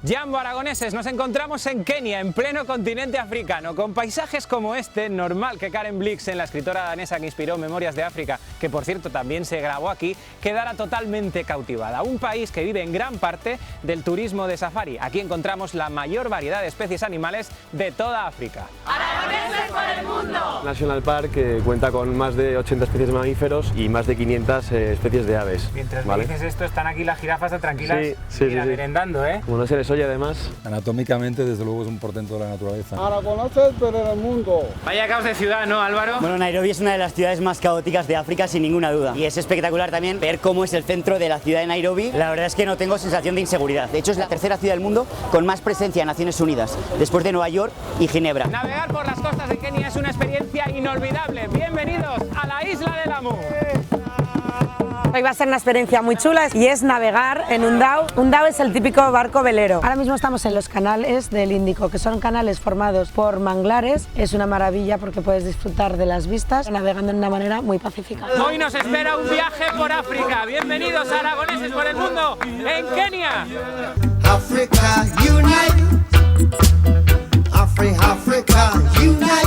Jambo aragoneses, nos encontramos en Kenia, en pleno continente africano, con paisajes como este. Normal que Karen Blixen, la escritora danesa que inspiró Memorias de África, que por cierto también se grabó aquí, quedara totalmente cautivada. Un país que vive en gran parte del turismo de safari. Aquí encontramos la mayor variedad de especies animales de toda África. ¡Aragoneses por el mundo! National Park que cuenta con más de 80 especies de mamíferos y más de 500 especies de aves. Mientras me dices esto, están aquí las jirafas tranquilas, sí, merendando, ¿eh? Como no se les oye además. Anatómicamente, desde luego, es un portento de la naturaleza. Aragoneses por el mundo. Vaya caos de ciudad, ¿no, Álvaro? Bueno, Nairobi es una de las ciudades más caóticas de África, sin ninguna duda. Y es espectacular también ver cómo es el centro de la ciudad de Nairobi. La verdad es que no tengo sensación de inseguridad. De hecho, es la tercera ciudad del mundo con más presencia en Naciones Unidas, después de Nueva York y Ginebra. Navegar por las costas de Kenia es una experiencia inolvidable. Bienvenidos a la isla de Lamu. Hoy va a ser una experiencia muy chula y es navegar en un dhow. Un dhow es el típico barco velero. Ahora mismo estamos en los canales del Índico, que son canales formados por manglares. Es una maravilla porque puedes disfrutar de las vistas navegando de una manera muy pacífica. Hoy nos espera un viaje por África. Bienvenidos a Aragoneses por el mundo en Kenia. Africa unite. Africa unite.